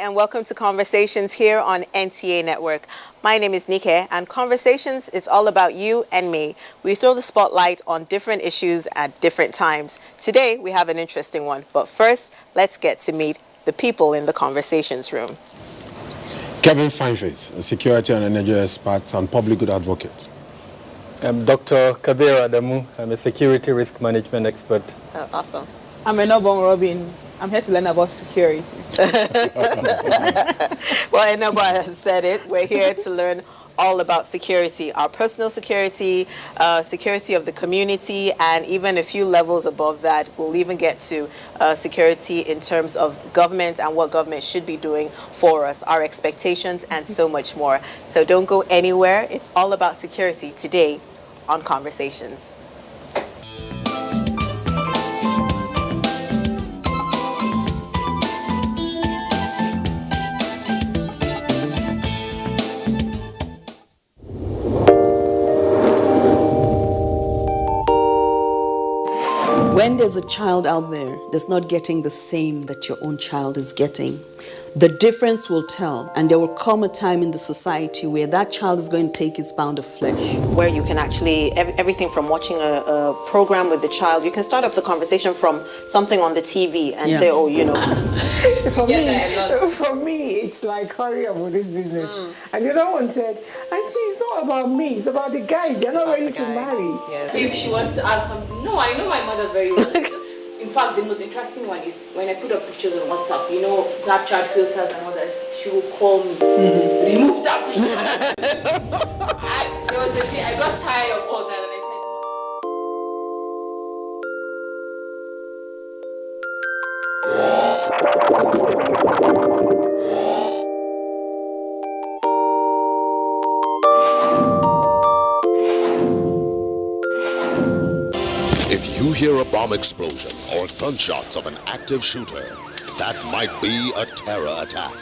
and welcome to Conversations here on NTA Network. My name is Nike, and Conversations is all about you and me. We throw the spotlight on different issues at different times. Today, we have an interesting one, but first, let's get to meet the people in the Conversations room. Kevin Fineface, a security and energy expert and public good advocate. I'm Dr. Kabir Adamu. I'm a security risk management expert. Awesome. I'm Enobon Robin. I'm here to learn about security. Well, Enobo has said it. We're here to learn all about security, our personal security, security of the community, and even a few levels above that. We'll even get to security in terms of government and what government should be doing for us, our expectations, and so much more. So don't go anywhere. It's all about security today on Conversations. When there's a child out there that's not getting the same that your own child is getting, the difference will tell, and there will come a time in the society where that child is going to take its pound of flesh. Where you can actually, everything from watching a program with the child, you can start up the conversation from something on the TV and say, oh, you know. For me, it's like, hurry up with this business. And the other one said, Auntie, it's not about me, it's about the guys. They're not ready to marry. Yes. See if she wants to ask something. No, I know my mother very well. In fact, the most interesting one is when I put up pictures on WhatsApp, you know, Snapchat filters and all that, she will call me, remove that picture. There was a day I got tired of all that and I said, if you hear a bomb explosion or gunshots of an active shooter, that might be a terror attack.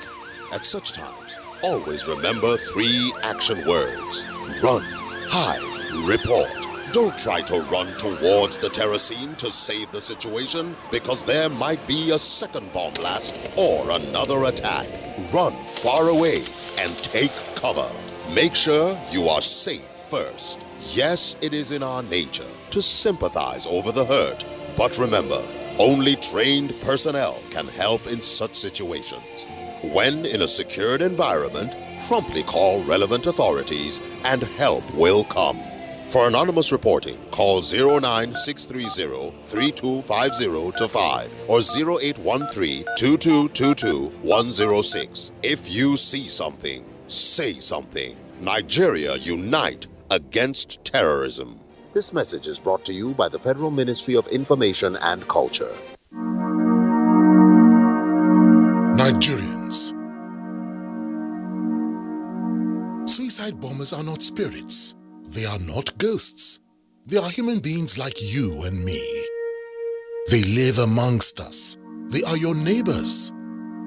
At such times, always remember 3 action words. Run, hide, report. Don't try to run towards the terror scene to save the situation, because there might be a second bomb blast or another attack. Run far away and take cover. Make sure you are safe first. Yes, it is in our nature to sympathize over the hurt, but remember, only trained personnel can help in such situations. When in a secured environment, promptly call relevant authorities and help will come. For anonymous reporting, call 09630-3250-5 or 0813-2222-106. If you see something, say something. Nigeria unite against terrorism. This message is brought to you by the Federal Ministry of Information and Culture. Nigerians. Suicide bombers are not spirits. They are not ghosts. They are human beings like you and me. They live amongst us. They are your neighbors.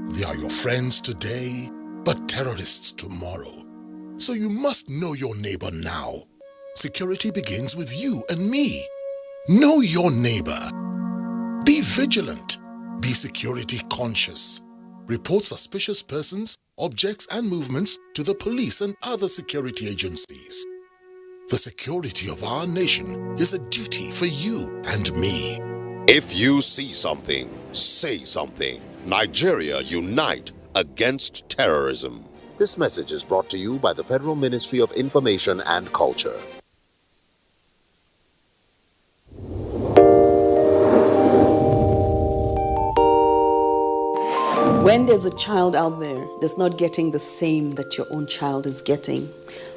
They are your friends today, but terrorists tomorrow. So you must know your neighbor now. Security begins with you and me. Know your neighbor. Be vigilant. Be security conscious. Report suspicious persons, objects, and movements to the police and other security agencies. The security of our nation is a duty for you and me. If you see something, say something. Nigeria unite against terrorism. This message is brought to you by the Federal Ministry of Information and Culture. When there's a child out there that's not getting the same that your own child is getting,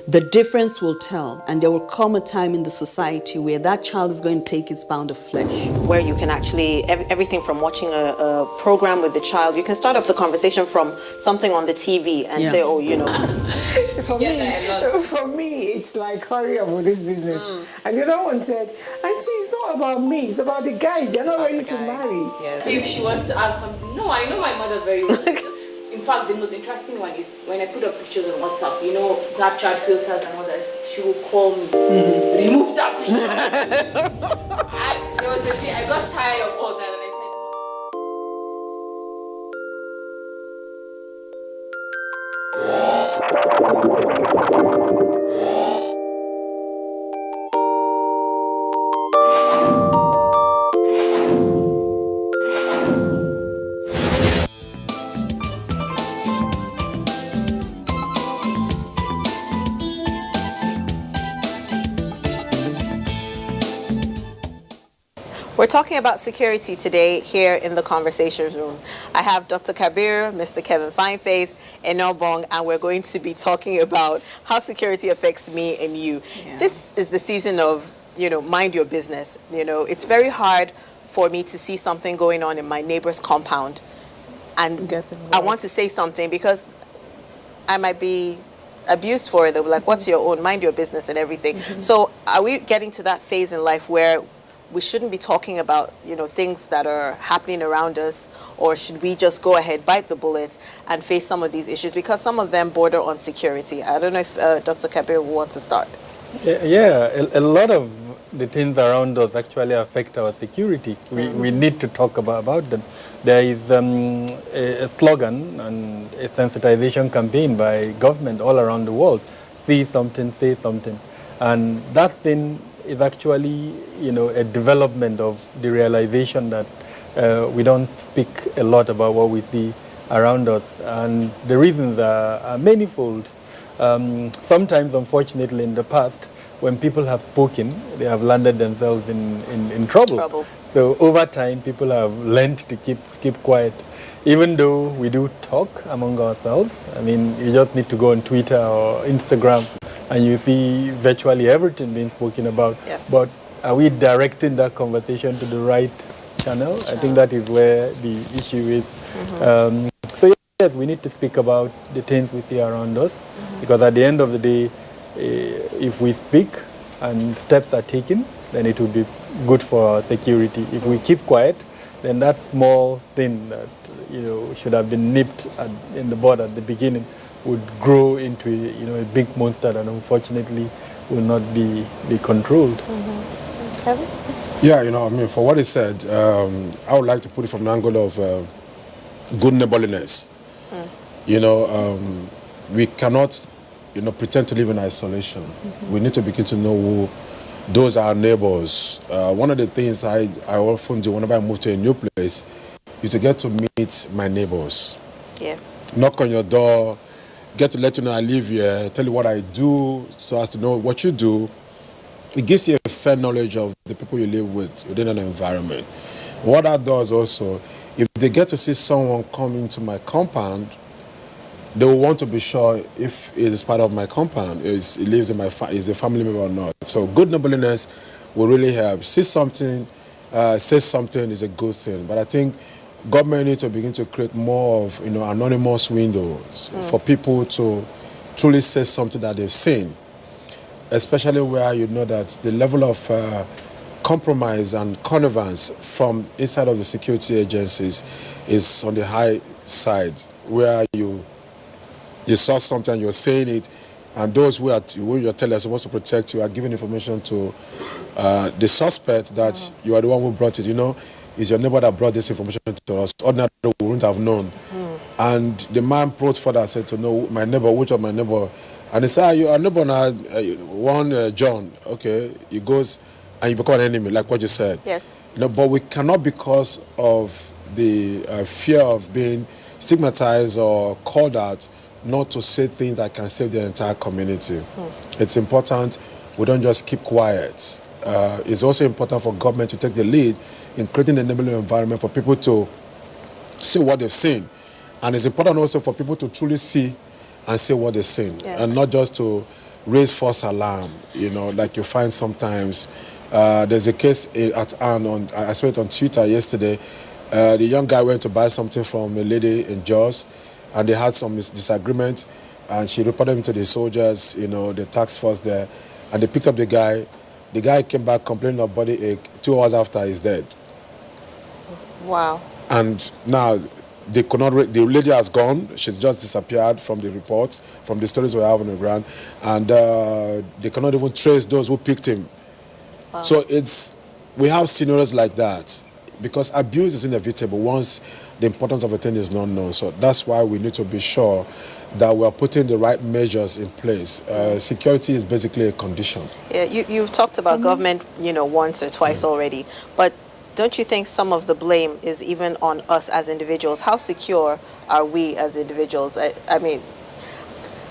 the difference will tell, and there will come a time in the society where that child is going to take its pound of flesh. Where you can actually, everything from watching a program with the child, you can start up the conversation from something on the TV and say, oh, you know. For me, it's like, hurry up with this business. And the other one said, Auntie, it's not about me, it's about the guys. They're not ready to marry. Yes. See if she wants to ask something. No, I know my mother very well. In fact, the most interesting one is when I put up pictures on WhatsApp, you know, Snapchat filters and all that, she will call me, remove that picture. There was a day I got tired of all that and I said, talking about security today here in the conversation room. I have Dr. Kabir, Mr. Kevin Fineface, and Nobong, and we're going to be talking about how security affects me and you. Yeah. This is the season of, mind your business. It's very hard for me to see something going on in my neighbor's compound, and I want to say something because I might be abused for it. They'll be like, what's your own? Mind your business and everything. So are we getting to that phase in life where we shouldn't be talking about, things that are happening around us, or should we just go ahead, bite the bullet, and face some of these issues? Because some of them border on security. I don't know if Dr. Kabir will want to start. Yeah, a lot of the things around us actually affect our security. We need to talk about them. There is a slogan and a sensitization campaign by government all around the world. See something, say something. And that thing is actually, a development of the realization that we don't speak a lot about what we see around us. And the reasons are manifold. Sometimes, unfortunately, in the past, when people have spoken, they have landed themselves in trouble. So over time, people have learned to keep quiet. Even though we do talk among ourselves, you just need to go on Twitter or Instagram and you see virtually everything being spoken about. Yes. But are we directing that conversation to the right channel? I think that is where the issue is. So yes, we need to speak about the things we see around us, because at the end of the day, if we speak and steps are taken, then it will be good for our security. If we keep quiet, then that small thing that should have been nipped in the bud at the beginning would grow into a big monster that unfortunately will not be controlled. Kevin? Yeah, for what he said, I would like to put it from the angle of good neighborliness. We cannot, pretend to live in isolation. We need to begin to know who those are our neighbors. One of the things I often do whenever I move to a new place is to get to meet my neighbors. Yeah. Knock on your door, get to let you know I live here, tell you what I do, so as to know what you do. It gives you a fair knowledge of the people you live with within an environment. What that does also, if they get to see someone come into my compound, they will want to be sure if it is part of my compound, is a family member or not. So good neighborliness will really help. See something, say something is a good thing. But I think government needs to begin to create more of anonymous windows for people to truly say something that they've seen, especially where that the level of compromise and connivance from inside of the security agencies is on the high side, where you saw something, you're saying it, and those who you're telling are supposed to protect you are giving information to the suspect that you are the one who brought it. It's your neighbor that brought this information to us. Ordinarily, we wouldn't have known. And the man brought further and said to know my neighbor, which of my neighbor. And he said, your neighbor now, one John. Okay, he goes and you become an enemy, like what you said. Yes. But we cannot, because of the fear of being stigmatized or called out, not to say things that can save the entire community. It's important we don't just keep quiet. It's also important for government to take the lead in creating an enabling environment for people to see what they've seen. And it's important also for people to truly see and say what they've seen, and not just to raise false alarm, like you find sometimes. There's a case at hand, I saw it on Twitter yesterday. The young guy went to buy something from a lady in Jos, and they had some disagreement, and she reported him to the soldiers, the task force there, and they picked up the guy. The guy came back complaining of body ache 2 hours after he's dead. Wow. And now they could not, the lady has gone, she's just disappeared from the reports, from the stories we have on the ground, and they cannot even trace those who picked him. Wow. So we have scenarios like that, because abuse is inevitable once the importance of a thing is not known. So that's why we need to be sure that we are putting the right measures in place. Security is basically a condition. Yeah, you've talked about government, once or twice already, but don't you think some of the blame is even on us as individuals? How secure are we as individuals? I mean,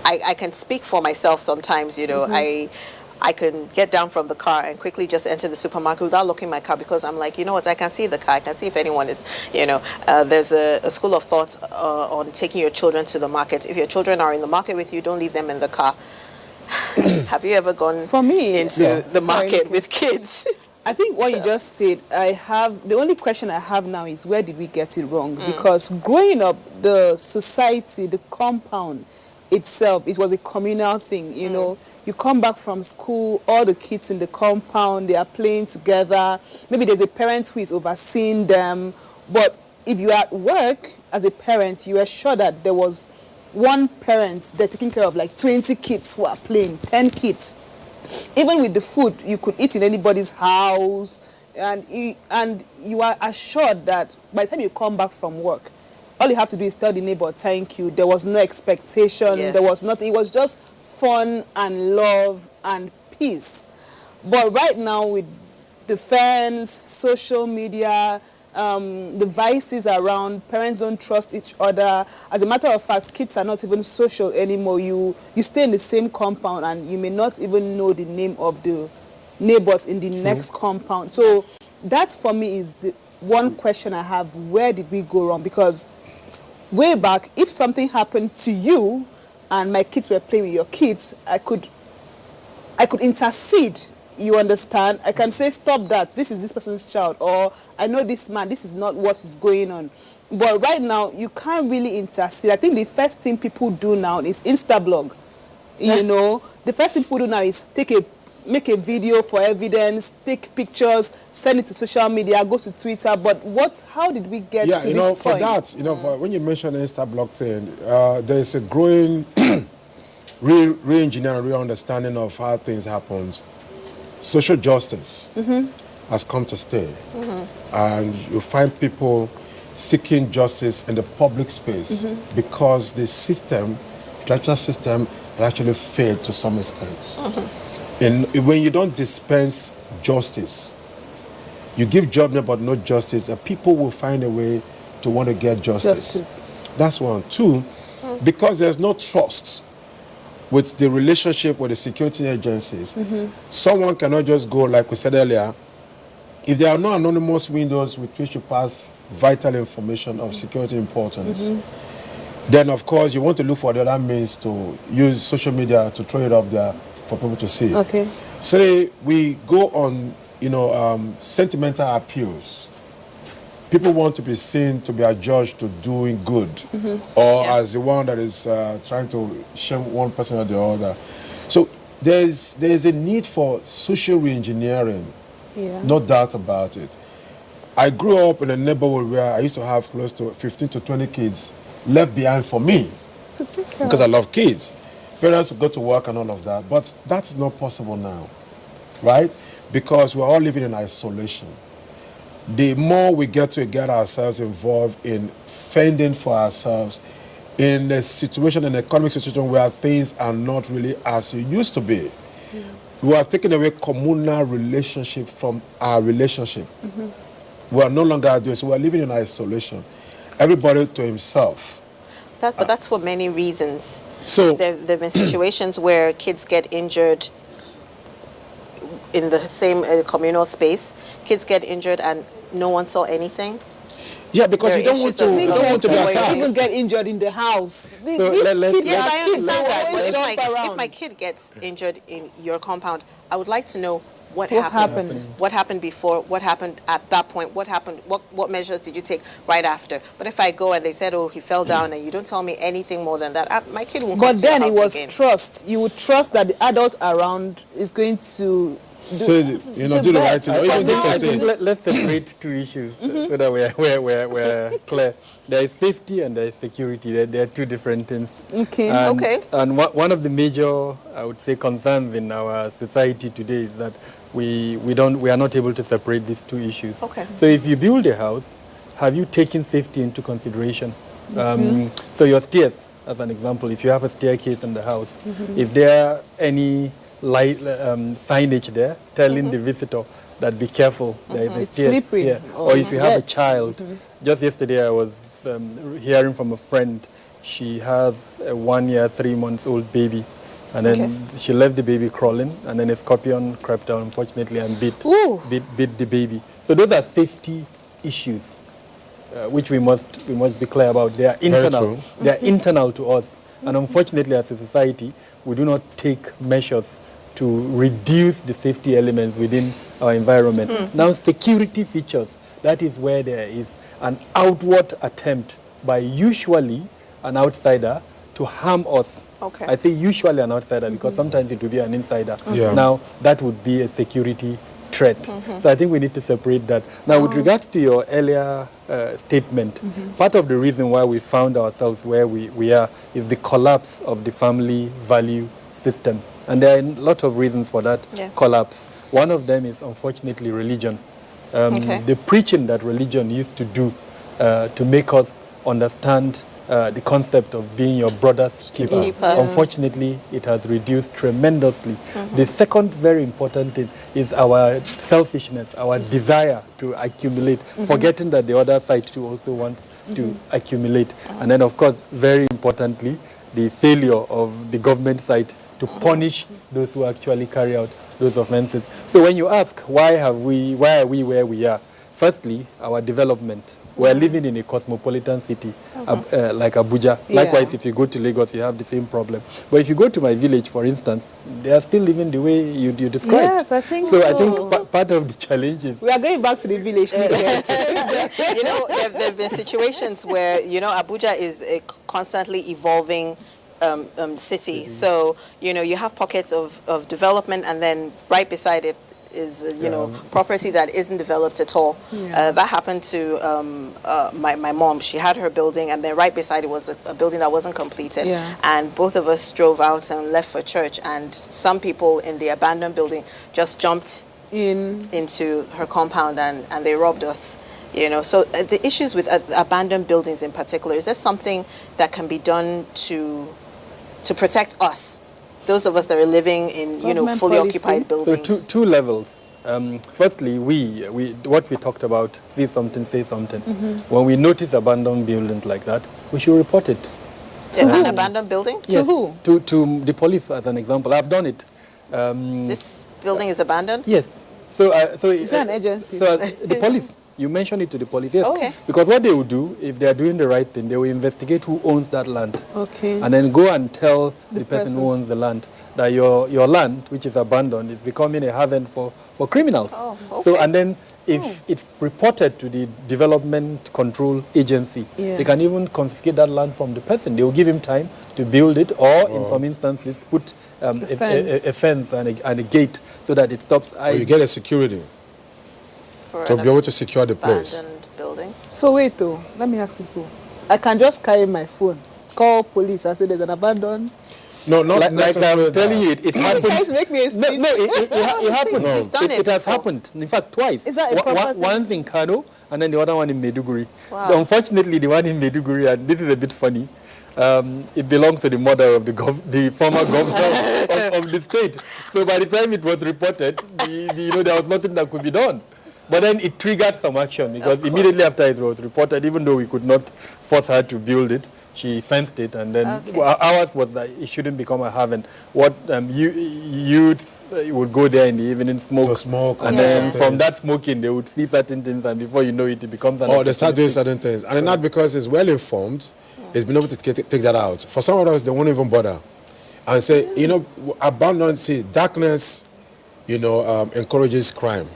I can speak for myself sometimes, I can get down from the car and quickly just enter the supermarket without looking at my car, because I'm like, you know what, I can see the car, I can see if anyone is, there's a school of thought on taking your children to the market. If your children are in the market with you, don't leave them in the car. Have you ever gone For me, into the market with kids? I think what you just said, the only question I have now is, where did we get it wrong? Because growing up, the society, the compound itself, it was a communal thing, you know. You come back from school, all the kids in the compound, they are playing together. Maybe there's a parent who is overseeing them. But if you are at work as a parent, you are sure that there was one parent, they're taking care of like 20 kids who are playing, 10 kids. Even with the food, you could eat in anybody's house, and you are assured that by the time you come back from work, all you have to do is tell the neighbor, thank you. There was no expectation, there was nothing. It was just fun and love and peace. But right now, with the phones, social media, the vices around, parents don't trust each other. As a matter of fact, kids are not even social anymore. You stay in the same compound and you may not even know the name of the neighbors in the next compound. So that for me is the one question I have. Where did we go wrong? Because way back, if something happened to you and my kids were playing with your kids, I could intercede. You understand? I can say, stop that. This is this person's child. Or, I know this man. This is not what is going on. But right now, you can't really intercede. I think the first thing people do now is Instablog. You know? The first thing people do now is make a video for evidence, take pictures, send it to social media, go to Twitter. But how did we get to this point? Yeah, for that, when you mention the Instablog thing, there is a growing re-engineering, re-understanding of how things happen. Social justice has come to stay, and you find people seeking justice in the public space because the judicial system has actually failed to some extent. And when you don't dispense justice, you give judgment but no justice, people will find a way to want to get justice. That's one. Two, because there's no trust with the relationship with the security agencies, someone cannot just go, like we said earlier, if there are no anonymous windows with which you pass vital information of security importance, then of course you want to look for the other means to use social media to throw it up there for people to see. Okay. Say we go on, sentimental appeals. People want to be seen to be adjudged to doing good, or as the one that is trying to shame one person or the other. So there's a need for social reengineering, no doubt about it. I grew up in a neighborhood where I used to have close to 15 to 20 kids left behind for me because I love kids. Parents would go to work and all of that, but that's not possible now, right? Because we're all living in isolation. The more we get ourselves involved in fending for ourselves in a situation, an economic situation where things are not really as it used to be. We are taking away communal relationship from our relationship. We are no longer doing so. We are living in isolation. Everybody to himself. But that's for many reasons. So there have been situations where kids get injured in the same communal space. Kids get injured and no one saw anything. Yeah, because you don't want to be attacked. Even get injured in the house. I understand that. But if my kid gets injured in your compound, I would like to know what happened. What happened before? What happened at that point? What happened? What measures did you take right after? But if I go and they said, "Oh, he fell down," and you don't tell me anything more than that, my kid won't come to your house again. But then it was trust. You would trust that the adult around is going to do the right thing. Let's separate two issues so that we're clear. There is safety and there is security. There are two different things. And one of the major, I would say, concerns in our society today is that we are not able to separate these two issues. So if you build a house, have you taken safety into consideration? So your stairs, as an example, if you have a staircase in the house, is there any signage there telling the visitor that be careful, there is a it's slippery. Yeah. Or if you have a child. Just yesterday I was hearing from a friend, she has a 1 year, 3 months old baby. And then she left the baby crawling, and then a scorpion crept down, unfortunately, and bit the baby. So those are safety issues, which we must be clear about. They are internal. They are internal to us, and unfortunately, as a society, we do not take measures to reduce the safety elements within our environment. Now, security features. That is where there is an outward attempt by usually an outsider to harm us. Okay. I say usually an outsider because sometimes it would be an insider. Yeah. Now, that would be a security threat. So I think we need to separate that. Now, with regards to your earlier statement, part of the reason why we found ourselves where we are is the collapse of the family value system. And there are a lot of reasons for that collapse. One of them is, unfortunately, religion. The preaching that religion used to do to make us understand the concept of being your brother's keeper. Unfortunately, it has reduced tremendously. The second very important thing is our selfishness, our desire to accumulate, forgetting that the other side too also wants to accumulate. And then, of course, very importantly, the failure of the government side to punish those who actually carry out those offenses. So when you ask why are we where we are, firstly, our development. We're living in a cosmopolitan city like Abuja. Likewise, if you go to Lagos, you have the same problem. But if you go to my village, for instance, they are still living the way you described. Yes, I think so. I think part of the challenge is... We are going back to the village. You know, there have been situations where, you know, Abuja is a constantly evolving city. So, you know, you have pockets of development, and then right beside it is, you know, property that isn't developed at all. That happened to my mom. She had her building, and then right beside it was a building that wasn't completed. And both of us drove out and left for church, and some people in the abandoned building just jumped into her compound and they robbed us. You know, so the issues with abandoned buildings in particular, is there something that can be done to protect us, those of us that are living in, you know, fully occupied buildings? So two levels. Firstly, what we talked about, see something, say something. When we notice abandoned buildings like that, we should report it. An abandoned building? Yes, to who? To the police, as an example. I've done it. This building is abandoned? Yes. So is that an agency? So the police. You mention it to the police, yes. Okay. Because what they will do, if they are doing the right thing, they will investigate who owns that land. Okay. And then go and tell the person who owns the land that your land, which is abandoned, is becoming a haven for criminals. Oh, okay. So, and then if it's reported to the Development Control Agency, they can even confiscate that land from the person. They will give him time to build it, or in some instances, put a fence and a gate so that it stops. Or you get a security to be able to secure the place. Abandoned building. So wait, though, let me ask you, I can just carry my phone, call police and say there's an abandoned... No, not like necessarily. I'm telling you, it happened. You guys make me a snitch. It happened. He's done It has before. happened. In fact, twice. Is that a proper thing? Once in Kano, and then the other one in Maiduguri. Wow. Unfortunately, the one in Maiduguri, and this is a bit funny, it belongs to the mother of the former governor of the state. So by the time it was reported, you know, there was nothing that could be done. But then it triggered some action, because immediately after it was reported, even though we could not force her to build it, she fenced it, and then ours was that it shouldn't become a haven. What youths would go there in the evening, smoke, and then from that smoking they would see certain things, and before you know it, it becomes an they start doing certain things, and not because it's well informed, it's been able to take that out. For some of us, they won't even bother, and say, you know, abundance, darkness, you know, encourages crime.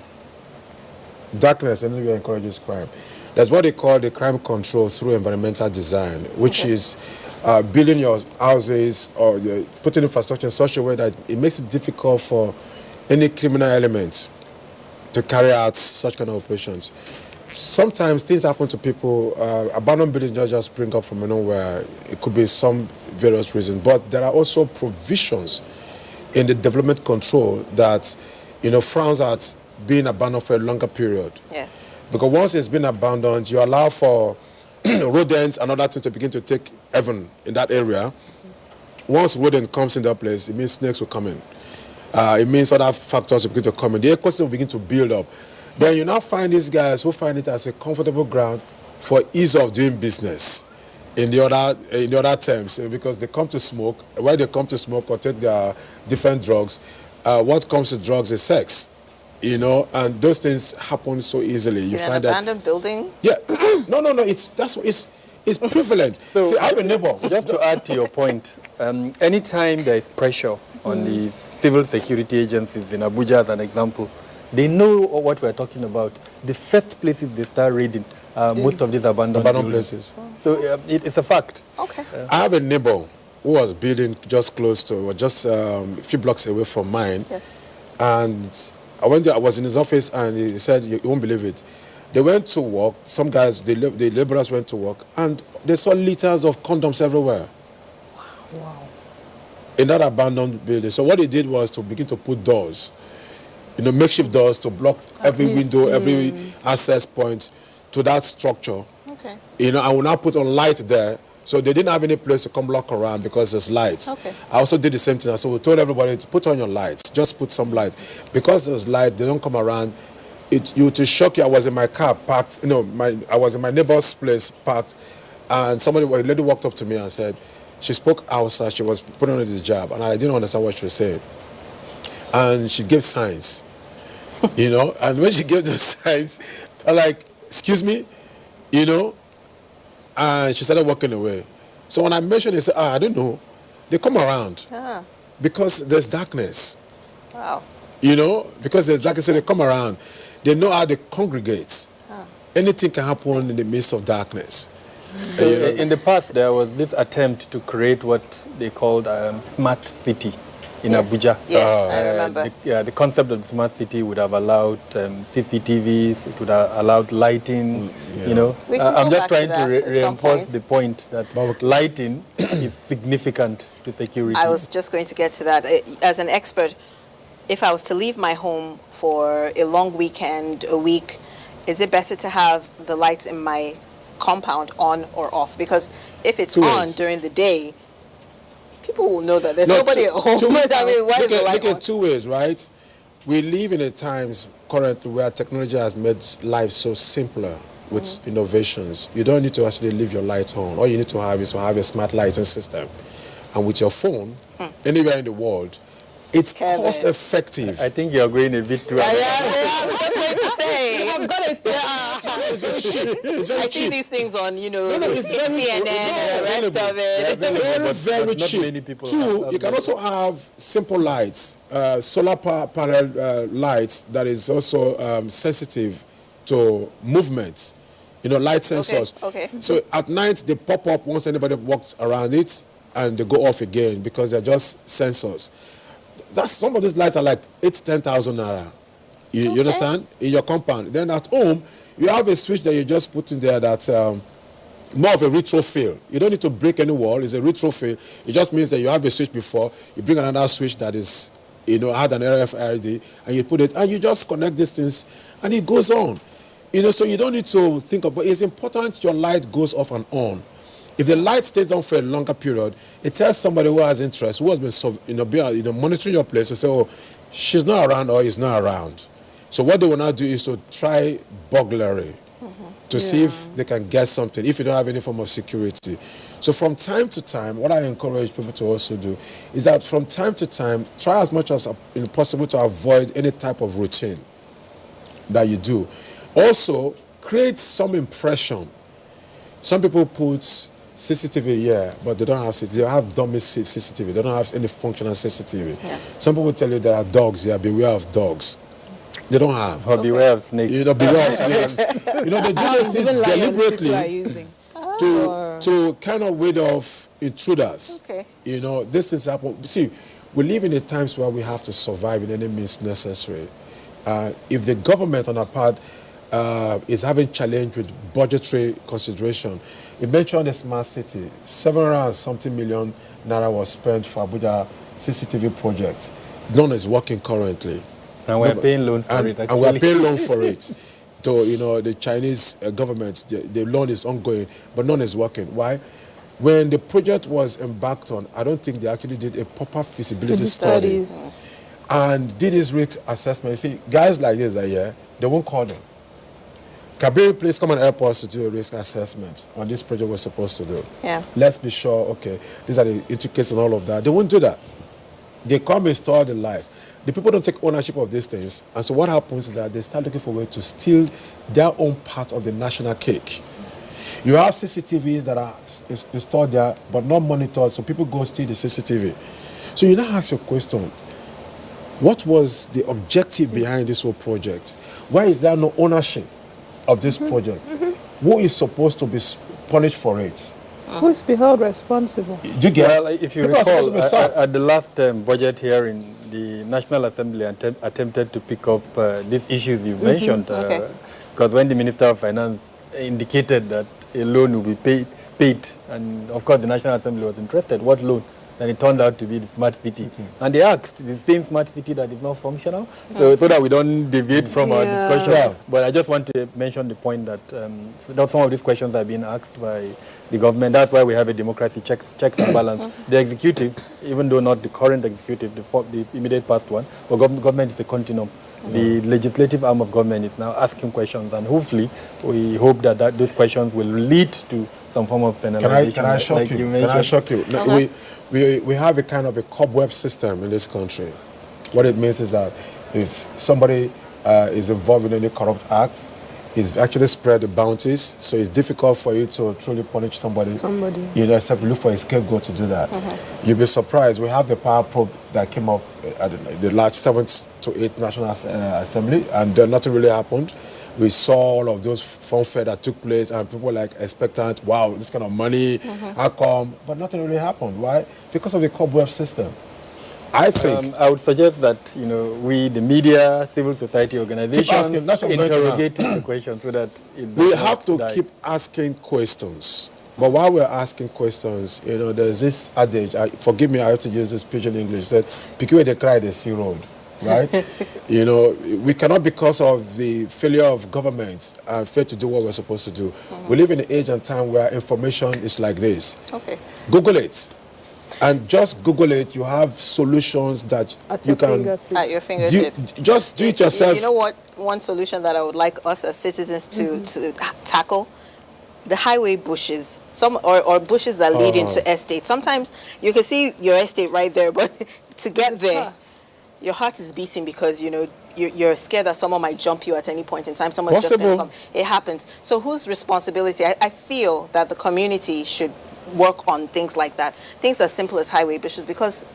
Darkness anyway encourages crime. That's what they call the crime control through environmental design, which is building your houses or putting infrastructure in such a way that it makes it difficult for any criminal elements to carry out such kind of operations. Sometimes things happen to people. Abandoned buildings don't just spring up from nowhere. It could be some various reasons, but there are also provisions in the development control that, you know, frowns at being abandoned for a longer period. Yeah. Because once it's been abandoned, you allow for rodents and other things to begin to take heaven in that area. Once rodent comes in that place, it means snakes will come in. It means other factors will begin to come in. The ecosystem will begin to build up. Then you now find these guys who find it as a comfortable ground for ease of doing business. in the other terms, because they come to smoke. When they come to smoke or take their different drugs, what comes to drugs is sex, and those things happen so easily. You In find an abandoned building? Yeah, no. It's prevalent. So See, I have a neighbor. Just to add to your point, anytime there is pressure on the civil security agencies in Abuja, as an example, they know what we're talking about. The first places they start raiding most of these abandoned places. So it's a fact. Okay. I have a neighbor who was building just close to, or just a few blocks away from mine, and I went there. I was in his office, and he said, "You won't believe it." They went to work. Some guys, the laborers went to work, and they saw liters of condoms everywhere. Wow. In that abandoned building. So what they did was to begin to put doors, makeshift doors to block every window, every access point to that structure. Okay. I will now put on light there. So they didn't have any place to come lock around because there's lights. Okay. I also did the same thing. So we told everybody to put on your lights. Just put some light. Because there's light, they don't come around. To shock you, I was in my car parked, I was in my neighbor's place parked, and a lady walked up to me and said, she spoke outside, she was putting on this job, and I didn't understand what she was saying. And she gave signs, and when she gave the signs, I'm like, excuse me, and she started walking away. So when I mentioned it, I said, I don't know. They come around because there's darkness. Wow. Because there's darkness, so they come around. They know how they congregate. Anything can happen in the midst of darkness. So in the past, there was this attempt to create what they called smart city in Abuja. Yes, I remember. The concept of the smart city would have allowed CCTVs, it would have allowed lighting, I'm just trying to reinforce the point that lighting is significant to security. I was just going to get to that. As an expert, if I was to leave my home for a long weekend, a week, is it better to have the lights in my compound on or off? Because if it's on during the day, people will know that there's nobody at home. Why is the light on? Look at two ways, right? We live in a times currently where technology has made life so simpler with innovations. You don't need to actually leave your lights on. All you need to have is to have a smart lighting system. And with your phone, anywhere in the world, it's cost effective. I think you're going a bit too I It's very cheap. It's very I see cheap. these things on, CNN and the rest of it. Very, very cheap. Two, you can also have simple lights, solar panel lights that is also sensitive to movements. Light sensors. Okay. So at night they pop up once anybody walks around it, and they go off again because they're just sensors. Some of these lights are like 10,000 naira. You understand? In your compound. Then at home, you have a switch that you just put in there that's more of a retrofit. You don't need to break any wall. It's a retrofit. It just means that you have a switch before. You bring another switch that is, had an RFID, and you put it, and you just connect these things, and it goes on. So you don't need to think about it. It's important your light goes off and on. If the light stays on for a longer period, it tells somebody who has interest, who has been monitoring your place, to say, oh, she's not around or he's not around. So what they will now do is to try burglary to see if they can get something, if you don't have any form of security. So from time to time, what I encourage people to also do is that from time to time, try as much as possible to avoid any type of routine that you do. Also, create some impression. Some people put CCTV, but they don't have CCTV. They have dummy CCTV. They don't have any functional CCTV. Yeah. Some people tell you there are dogs here, beware of dogs. They don't have. Or beware of snakes. Beware of snakes. They do those things deliberately to kind of ward off intruders. Okay. This things happen. See, we live in the times where we have to survive in any means necessary. If the government on our part is having challenge with budgetary consideration, it mentioned a smart city. 700-something million naira was spent for Abuja CCTV project. None is working currently. And we're paying loan for it, actually. And we're paying loan for it. To, the Chinese government, the loan is ongoing, but none is working. Why? When the project was embarked on, I don't think they actually did a proper feasibility study. And did this risk assessment. You see, guys like this, they won't call them. Kabir, please come and help us to do a risk assessment on this project we're supposed to do. Yeah. Let's be sure, okay, these are the intricacies and all of that. They won't do that. They come install the lights. The people don't take ownership of these things. And so what happens is that they start looking for a way to steal their own part of the national cake. You have CCTVs that are installed there, but not monitored, so people go steal the CCTV. So you now ask your question, what was the objective behind this whole project? Why is there no ownership of this project? Who is supposed to be punished for it? Who is be held responsible? Do you get? Well, if you People are supposed to be recall, sacked. at the last budget hearing, the National Assembly attempted to pick up these issues you mentioned. Okay. Because when the Minister of Finance indicated that a loan will be paid, and of course the National Assembly was interested, what loan? And it turned out to be the smart city. And they asked, the same smart city that is not functional, so that we don't deviate from our discussion. Yeah. But I just want to mention the point that some of these questions are being asked by the government. That's why we have a democracy, checks and balance. The executive, even though not the current executive, the immediate past one, but government is a continuum. The legislative arm of government is now asking questions, and hopefully we hope that those questions will lead to some form of penalization. Can I shock like you? Can mentioned. I shock you? No, we have a kind of a cobweb system in this country. What it means is that if somebody is involved in any corrupt act, it's actually spread the bounties, so it's difficult for you to truly punish somebody. You know, except you look for a scapegoat to do that. You'll be surprised. We have the power probe that came up at the large 7th to 8th National Assembly, and nothing really happened. We saw all of those funfair that took place, and people were like expectant, wow, this kind of money, how come? But nothing really happened. Why? Because of the cobweb system. I think I would suggest that we, the media, civil society organizations, interrogate the question so that we have to keep asking questions. But while we're asking questions, there's this adage. Forgive me, I have to use this pidgin English. That "Pick where they cry, they see road." Right? We cannot, because of the failure of governments, fail to do what we're supposed to do. We live in an age and time where information is like this. Okay. Google it. And just Google it, you have solutions that you can... At your fingertips. Just do it yourself. You know what? One solution that I would like us as citizens to tackle? The highway bushes, or bushes that lead into estates. Sometimes you can see your estate right there, but to get there, your heart is beating because, you're scared that someone might jump you at any point in time. Someone's just going to come. It happens. So whose responsibility? I feel that the community should work on things like that. Things as simple as highway bushes, because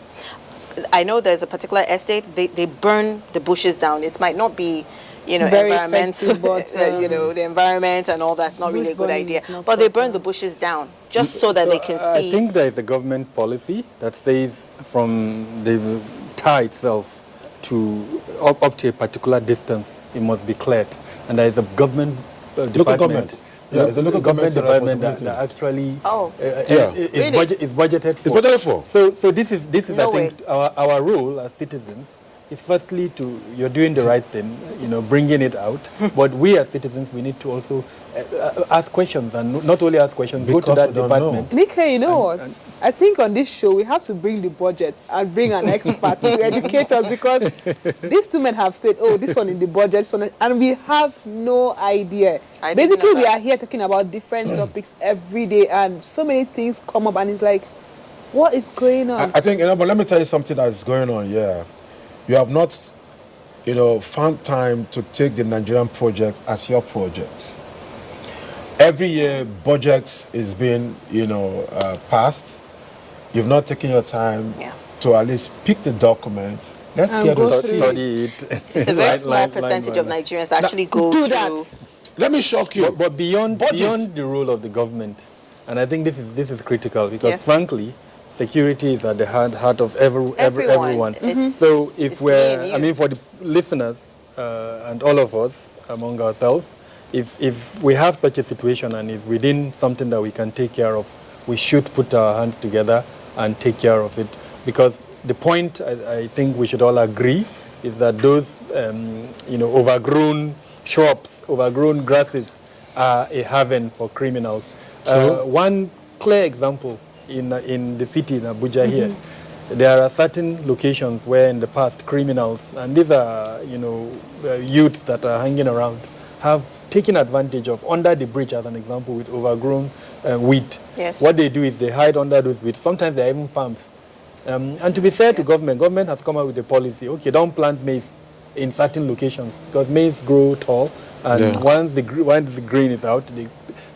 I know there's a particular estate, they burn the bushes down. It might not be, very environmental, but the environment and all that's not really a good idea. But they burn the bushes down just so that they can see. I think there is a government policy that says from the tar itself to up to a particular distance, it must be cleared. And there is a government department. Yeah, it's a local government department that actually is budgeted for. It's budgeted for. So this is No I think our role as citizens is firstly you're doing the right thing, bringing it out. But we as citizens, we need to also ask questions, and not only ask questions, go to that department. Nikkei, you know what? I think on this show we have to bring the budget and bring an expert to educate us, because these two men have said, oh, this one in the budget, this one, and we have no idea. Basically, we are here talking about different topics every day, and so many things come up, and it's like, what is going on? I think, but let me tell you something that's going on. Yeah, you have not, found time to take the Nigerian project as your project. Every year, budget is being, passed. You've not taken your time to at least pick the documents. Let's get to study it. It's a very small percentage of Nigerians that actually go through that. Let me shock you. But beyond the role of the government, and I think this is critical, because frankly, security is at the heart of everyone. So if for the listeners and all of us among ourselves, if we have such a situation and is within something that we can take care of, we should put our hands together and take care of it. Because the point I think we should all agree is that those overgrown shrubs, overgrown grasses are a haven for criminals. One clear example in the city in Abuja here, there are certain locations where in the past criminals, and these are youths that are hanging around, have taken advantage of under the bridge, as an example, with overgrown wheat. Yes. What they do is they hide under those wheat. Sometimes they're even farms. And to be fair to government has come out with a policy. Okay, don't plant maize in certain locations because maize grow tall, and once the grain is out,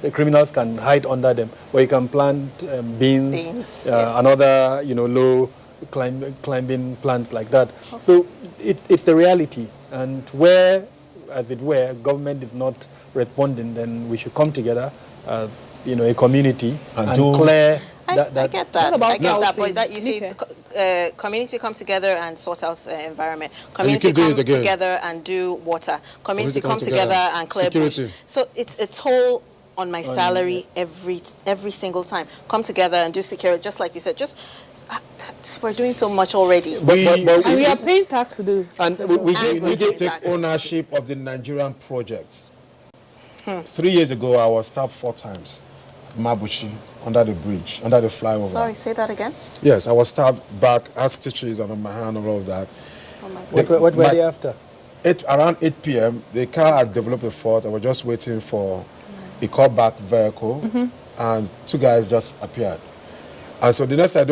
the criminals can hide under them. Or you can plant beans, another low climbing plants like that. So it's a reality, and where, as it were, government is not responding, then we should come together as a community and clear. I get that. I get that. housing? But that you see, community comes together and sort out environment. Community come together and do water. Community come together and clear bush. So it's a toll on my salary every single time. Come together and do security, just like you said. We're doing so much already. And we are paying tax to do. And we need to take ownership of the Nigerian project. 3 years ago, I was stabbed 4 times. Mabuchi, under the bridge, under the flyover. Sorry, say that again? Yes, I was stabbed back, had stitches and on my hand and all of that. Oh my God. What were they after? Around 8 p.m., the car had developed a fault. I was just waiting for a callback vehicle, and 2 guys just appeared. And so the next I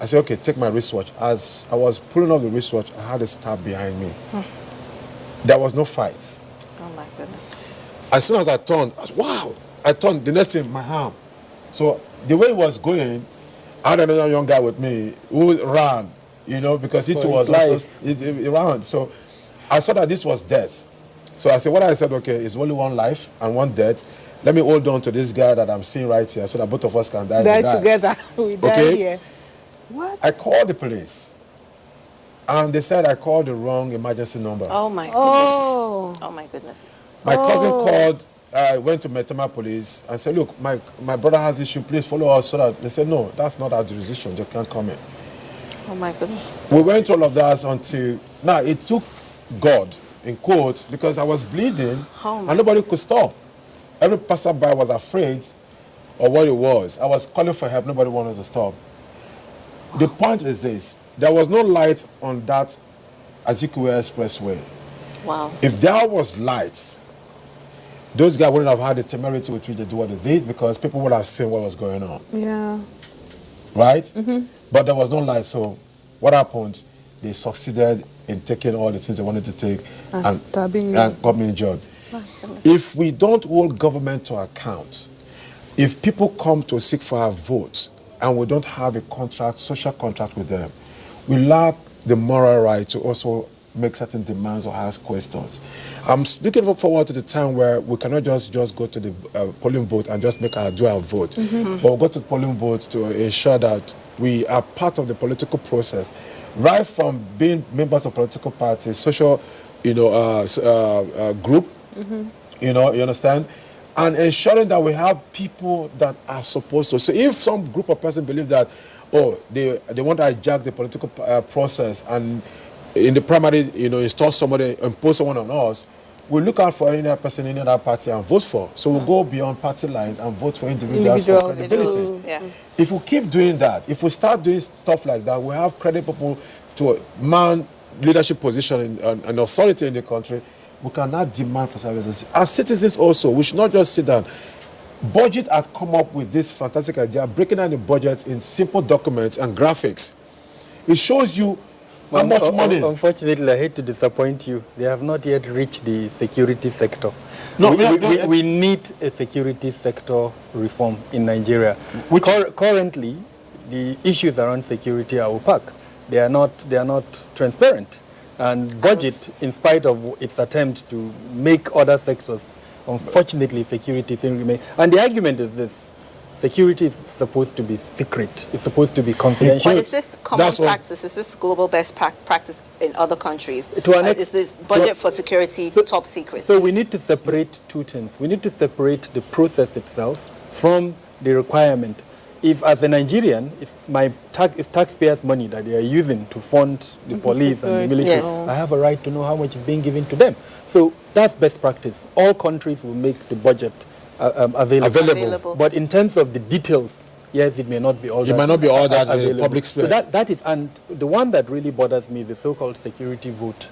said, okay, take my wristwatch. As I was pulling off the wristwatch, I had a stab behind me. There was no fight. Oh my goodness. As soon as I turned, wow! I turned, the next thing, my arm. So the way it was going, I had another young guy with me who ran, because he too was also, he ran. So I saw that this was death. So I said, okay, it's only one life and one death. Let me hold on to this guy that I'm seeing right here so that both of us can die together. We die here. What? I called the police. And they said I called the wrong emergency number. Oh my goodness. Oh my goodness. My cousin called, went to Metema police and said, look, my brother has issue, please follow us. So that they said, no, that's not our jurisdiction, they can't come in. Oh my goodness. We went through all of that until, now it took God, in quotes, because I was bleeding and nobody could stop. Every passerby was afraid of what it was. I was calling for help, nobody wanted to stop. The point is this, there was no light on that Azikiwe Expressway. Wow. If there was lights, those guys wouldn't have had the temerity with which they do what they did because people would have seen what was going on. Yeah. Right? But there was no light, so what happened? They succeeded in taking all the things they wanted to take and stabbing and got me injured. If we don't hold government to account, if people come to seek for our votes and we don't have a contract, social contract with them, we lack the moral right to also make certain demands or ask questions. I'm looking forward to the time where we cannot just go to the polling booth and just do our vote. But we'll go to the polling booth to ensure that we are part of the political process, right from being members of political parties, social, group, you understand, and ensuring that we have people that are supposed to. So if some group of person believe that, they want to hijack the political process and in the primary, install somebody, impose someone on us, we'll look out for any other person in any other party and vote for. So we'll go beyond party lines and vote for individuals for credibility. Yeah. If we keep doing that, if we start doing stuff like that, we have credible people to man leadership position and authority in the country, we cannot demand for services. As citizens also, we should not just sit down. Budget has come up with this fantastic idea, breaking down the budget in simple documents and graphics. It shows you how much money. Unfortunately, I hate to disappoint you. They have not yet reached the security sector. No, we need a security sector reform in Nigeria. Currently, the issues around security are opaque. They are not transparent. And budget, in spite of its attempt to make other sectors, unfortunately, security still remains. And the argument is this: security is supposed to be secret. It's supposed to be confidential. But is this common practice? Is this global best practice in other countries? Is this budget for security top secret? So we need to separate two things. We need to separate the process itself from the requirement. If, as a Nigerian, it's taxpayers' money that they are using to fund the police and the military, I have a right to know how much is being given to them. So that's best practice. All countries will make the budget available. But in terms of the details, yes, it may not be all that. It might not be all that available. in the public sphere. So that is, and the one that really bothers me is the so-called security vote.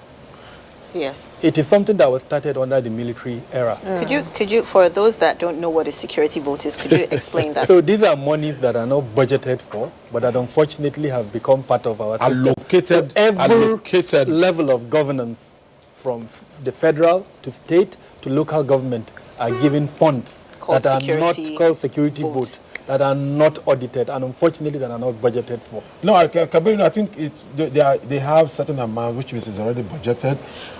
Yes. It is something that was started under the military era. Could you, for those that don't know what a security vote is, could you explain that? So these are monies that are not budgeted for, but that unfortunately have become part of our system. Allocated Level of governance, from the federal to state to local government, are given funds Called that are security not called security vote. votes, that are not audited, and unfortunately that are not budgeted for. No, Kabir, I think they have certain amount which is already budgeted.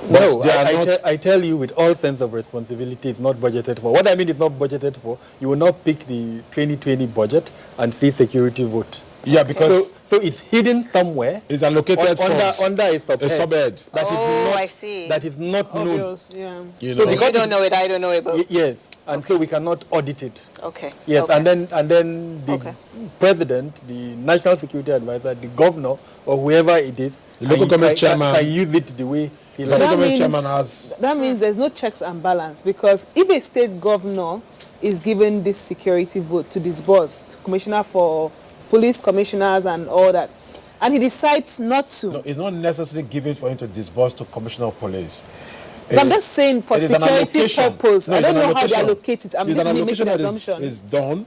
But No, they are not. I tell you with all sense of responsibility, it's not budgeted for. What I mean is not budgeted for. You will not pick the 2020 budget and see security vote. Yeah, because So it's hidden somewhere. it's allocated funds. Under a subhead. A subhead. That is Oh, not, I see. That is not known. Obvious, yeah. You So know. You don't know it, I don't know it, but Yes, and so we cannot audit it. okay. Yes, okay. and then the Okay. president, the national security advisor, the governor, or whoever it is, The local government chairman. can use it the way he So likes. the That government means- chairman has. That means there's no checks and balance, because if a state governor is given this security vote to disburse, commissioner for police commissioners and all that, and he decides not to. No, it's not necessarily given for him to disburse to commissioner of police. But I'm just saying for it is an security allocation. purpose. No, I it's don't an know how they allocation. allocate it. I'm It's just an making allocation an that assumption. is done.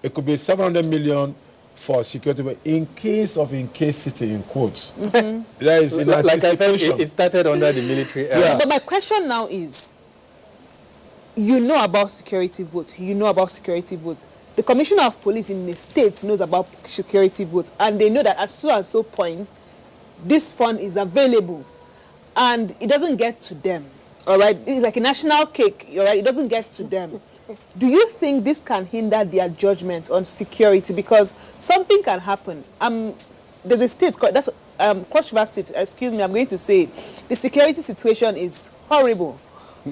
It could be 700 million for security, but in case city, in quotes. That is in Like I said, anticipation. it started under the military era. Yeah. But my question now is, you know about security votes. The commissioner of police in the state knows about security votes, and they know that at so and so points, this fund is available, and it doesn't get to them. All right, it's like a national cake. All right, it doesn't get to them. Do you think this can hinder their judgment on security? Because something can happen. There's a state, that's Cross River State. Excuse me, I'm going to say it. The security situation is horrible.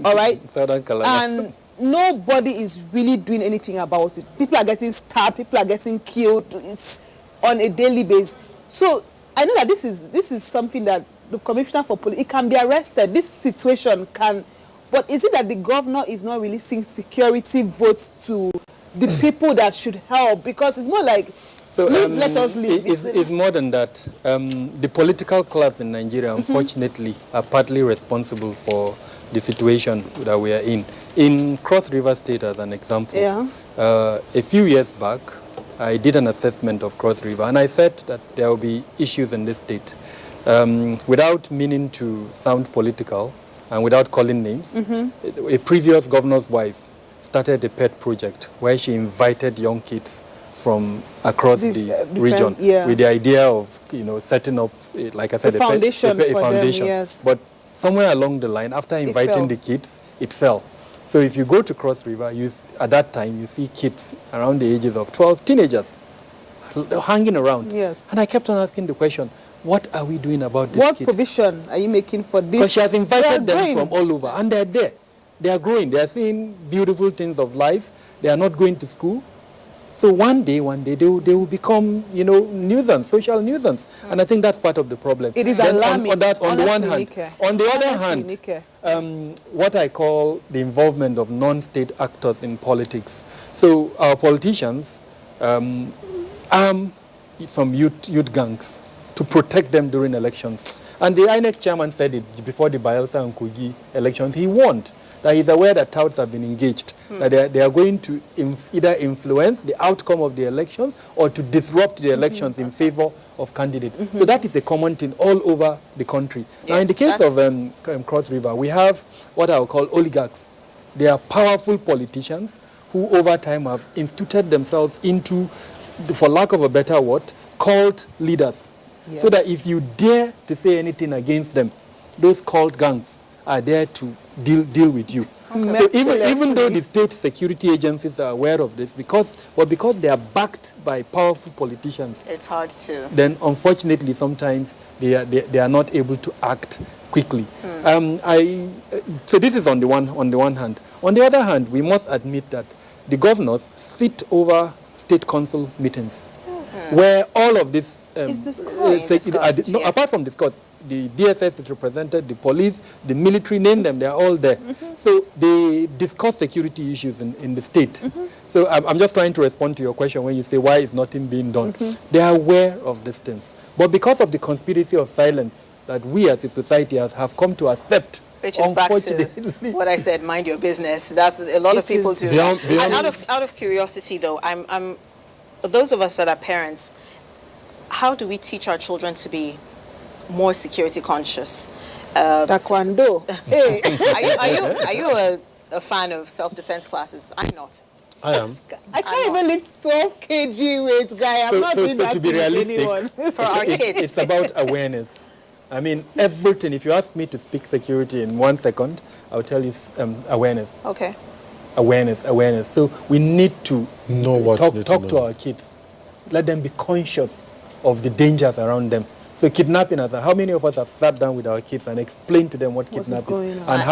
All right, Southern Carolina. and nobody is really doing anything about it. People are getting stabbed, people are getting killed. It's on a daily basis. So I know that this is something that the commissioner for police, it can be arrested. This situation can, but is it that the governor is not releasing security votes to the people that should help? Because it's more like, So, let us live. It's more than that. The political class in Nigeria, unfortunately, are partly responsible for the situation that we are in. In Cross River State, as an example, Yeah. A few years back, I did an assessment of Cross River, and I said that there will be issues in this state. Without meaning to sound political and without calling names, a previous governor's wife started a pet project where she invited young kids from across the region with the idea of setting up, like I said, A foundation a for them, foundation. yes. But somewhere along the line, after inviting the kids, it fell. So if you go to Cross River, at that time you see kids around the ages of 12, teenagers, hanging around. Yes. And I kept on asking the question, what are we doing about these What kids? provision are you making for this? Because she has invited They are them growing. from all over, and they're there. They are growing. They are seeing beautiful things of life. They are not going to school. So one day, they will become, nuisance, social nuisance. And I think that's part of the problem. It is Then alarming. on the one Honestly, hand. Nike. On the other Honestly, hand, Nike. what I call the involvement of non-state actors in politics. So our politicians arm some youth gangs to protect them during elections. And the INEC chairman said it before the Bayelsa and Kogi elections. He warned that he's aware that touts have been engaged, that they are going to either influence the outcome of the elections or to disrupt the elections in favor of candidates. So that is a common thing all over the country. Now, in the case of Cross River, we have what I will call oligarchs. They are powerful politicians who over time have instituted themselves into, for lack of a better word, cult leaders. Yes. So that if you dare to say anything against them, those cult gangs are there to deal with you. So even though the state security agencies are aware of this, because they are backed by powerful politicians, It's hard to. then unfortunately sometimes they are not able to act quickly. So this is on the one hand. On the other hand, we must admit that the governors sit over state council meetings, where all of this apart from discussed, the DSS is represented, the police, the military, name them, they are all there. So they discuss security issues in the state. So I'm just trying to respond to your question when you say why is nothing being done. They are aware of these things. But because of the conspiracy of silence that we as a society have come to accept Which is back to unfortunately. what I said, mind your business. That's a lot of It people is. do. Beyond- And beyond- out of curiosity though, I'm those of us that are parents, how do we teach our children to be more security conscious? Taekwondo. Hey. Are you a fan of self-defense classes? I'm not. I am. I can't even lift 12 kg weight, guy. I'm not doing that to be with realistic, anyone. For our kids. it's about awareness. I mean, everything. If you ask me to speak security in 1 second, I'll tell you awareness. Okay. Awareness. So we need to Know what talk you need to to know. our kids. Let them be conscious of the dangers around them. So kidnapping, how many of us have sat down with our kids and explained to them what What is kidnapping going is on? and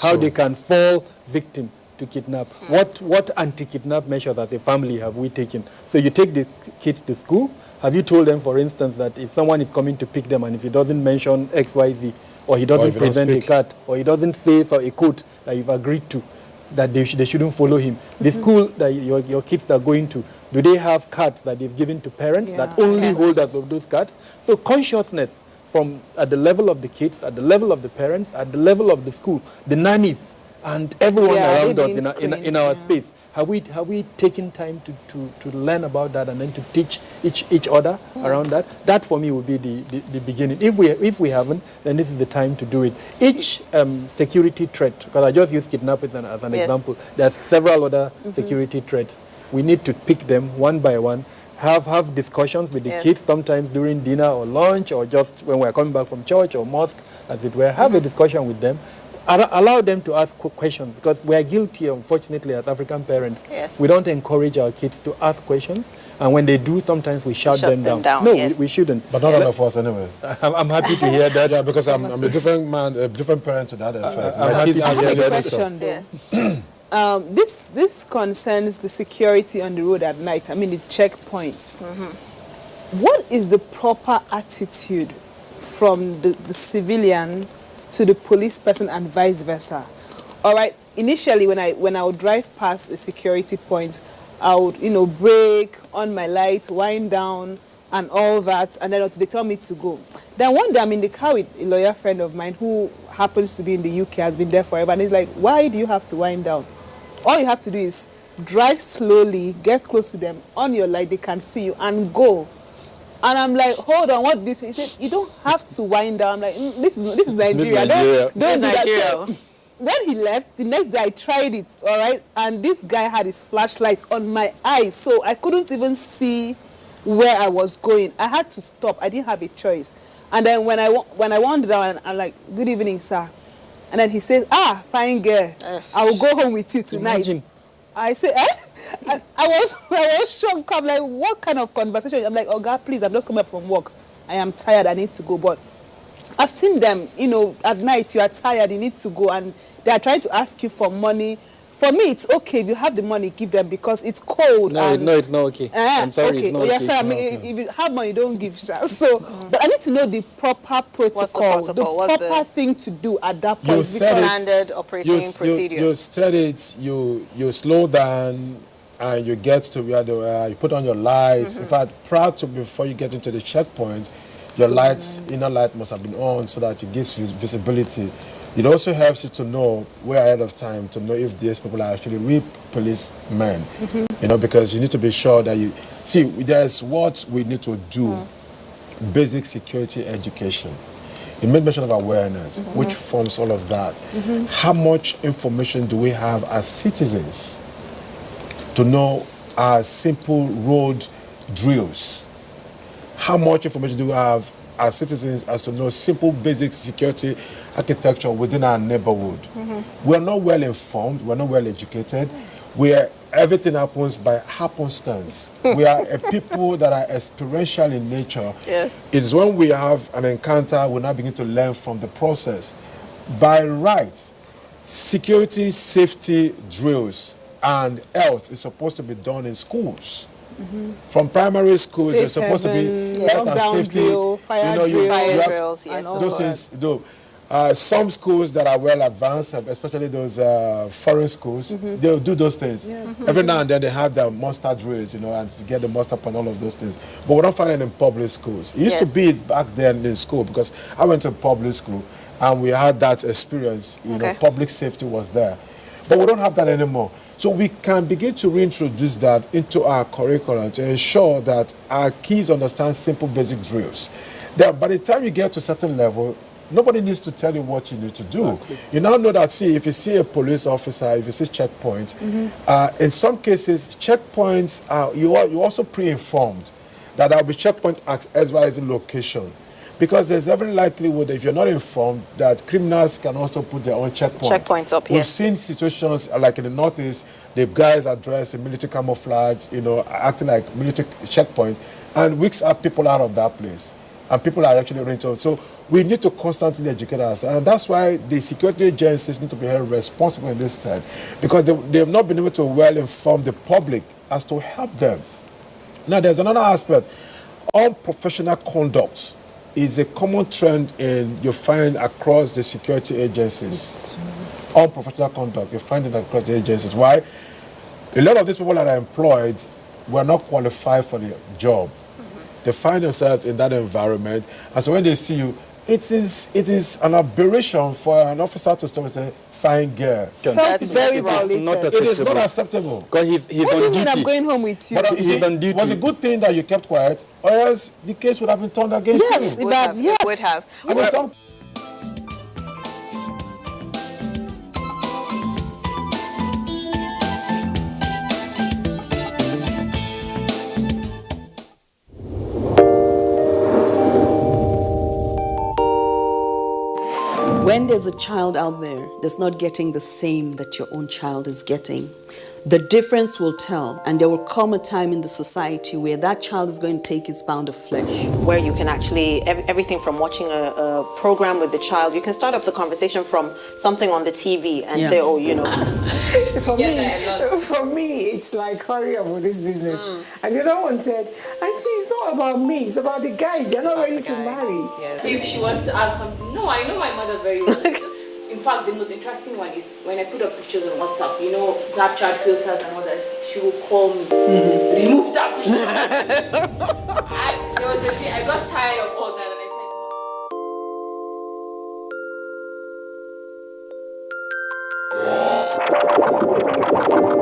how they can fall victim to kidnap? What anti-kidnap measures as a family have we taken? So you take the kids to school. Have you told them, for instance, that if someone is coming to pick them and if he doesn't mention XYZ, or he doesn't if he don't present a speak. card, or he doesn't say a quote that you've agreed to, that they shouldn't follow him? The school that your kids are going to, do they have cards that they've given to parents that only holders of those cards? So consciousness from at the level of the kids, at the level of the parents, at the level of the school, the nannies, and everyone around us in our space. Have we taken time to learn about that and then to teach each other around that? That for me would be the beginning. If we haven't, then this is the time to do it. Each security threat, because I just used kidnapping as an example, there are several other security threats. We need to pick them one by one, have discussions with the kids, sometimes during dinner or lunch, or just when we're coming back from church or mosque, as it were. Have a discussion with them. Allow them to ask questions, because we are guilty, unfortunately, as African parents. Yes. We don't encourage our kids to ask questions, and when they do, sometimes we shut them down. No, we shouldn't. But not all of us anyway. I'm happy to hear that. Yeah, because I'm a different man, a different parent to that effect. I'm My kids happy ask to me hear that that. stuff. Question though. This concerns the security on the road at night. I mean the checkpoints. What is the proper attitude from the civilian to the police person and vice versa? All right. Initially, when I would drive past a security point, I would brake, on my light, wind down, and all that, and then until they tell me to go. Then one day I'm in the car with a lawyer friend of mine who happens to be in the UK, has been there forever, and he's like, "Why do you have to wind down? All you have to do is drive slowly, get close to them, on your light, they can see you, and go." And I'm like, hold on, what did he say? He said, "You don't have to wind down." I'm like, this is Nigeria. Don't do that. So when he left, the next day I tried it, all right? And this guy had his flashlight on my eyes, so I couldn't even see where I was going. I had to stop. I didn't have a choice. And then when I wandered down, I'm like, "Good evening, sir." And then he says, "Fine girl, I will go home with you tonight." Imagine. I say, I was shocked. I'm like, what kind of conversation? I'm like, "Oh God, please, I'm just coming back from work. I am tired. I need to go." But I've seen them, at night, you are tired, you need to go, and they are trying to ask you for money. For me, it's okay if you have the money, give them, because it's cold. No, it's not okay. I'm sorry, okay. it's not Yes, okay. sir. I mean, if you have money, don't give. So, but I need to know the proper protocol, What's the proper thing to do at that point. You said it. Standard operating procedure. You said it. You slow down, and you get to where you put on your lights. In fact, before you get into the checkpoint, your inner light must have been on, so that it gives visibility. It also helps you to know way ahead of time, to know if these people are actually real policemen. Because you need to be sure that you see. There's what we need to do. Basic security education. You made mention of awareness, which forms all of that. How much information do we have as citizens to know our simple road drills? How much information do we have as citizens as to know simple basic security architecture within our neighborhood? We are not well informed, we are not well educated. Everything happens by happenstance. We are a people that are experiential in nature. Yes. It's when we have an encounter, we now begin to learn from the process. By right, security, safety drills and health is supposed to be done in schools. From primary schools, it's supposed to be health and safety. Drill, fire drill, fire drills, yes. Those things. Some schools that are well advanced, especially those foreign schools, they'll do those things. Every now and then they have their monster drills, and to get the monster up and all of those things. But we don't find it in public schools. It used to be back then in school, because I went to public school, and we had that experience. You know, public safety was there. But we don't have that anymore. So we can begin to reintroduce that into our curriculum to ensure that our kids understand simple basic drills. That by the time you get to a certain level, nobody needs to tell you what you need to do. Exactly. You now know that, see, if you see a police officer, if you see checkpoint, in some cases, checkpoints, you also pre-informed that there will be checkpoint at XYZ location. Because there's every likelihood, if you're not informed, that criminals can also put their own checkpoints. Checkpoints up, We've seen situations like in the Northeast, the guys are dressed in military camouflage, you know, acting like military checkpoint, and weeks up people out of that place. And people are actually rented. So we need to constantly educate us. And that's why the security agencies need to be held responsible in this time. Because they have not been able to well inform the public as to help them. Now, there's another aspect. Unprofessional conduct is a common trend you find across the security agencies. Unprofessional conduct, you find it across the agencies. Why? A lot of these people that are employed were not qualified for the job. They find themselves in that environment, and so when they see you, it is an aberration for an officer to stop and say, "Fine girl." That's very violated. It is not acceptable. Because he's What on do you duty. mean I'm going home with you? But He's on duty. it was a good thing that you kept quiet, or else the case would have been turned against Yes, you. but yes. Would have. I mean, some When there's a child out there that's not getting the same that your own child is getting, the difference will tell, and there will come a time in the society where that child is going to take its pound of flesh. Where you can actually, everything from watching a program with the child, you can start up the conversation from something on the TV and say, oh, you know. For me, it's like, hurry up with this business. And the other one said, Auntie, it's not about me, it's about the guys. They're not ready to marry. Yes. If she wants to ask something, no, I know my mother very well. In fact, the most interesting one is when I put up pictures on WhatsApp, you know, Snapchat filters and all that, she will call me, remove that picture. There was a day I got tired of all that and I said,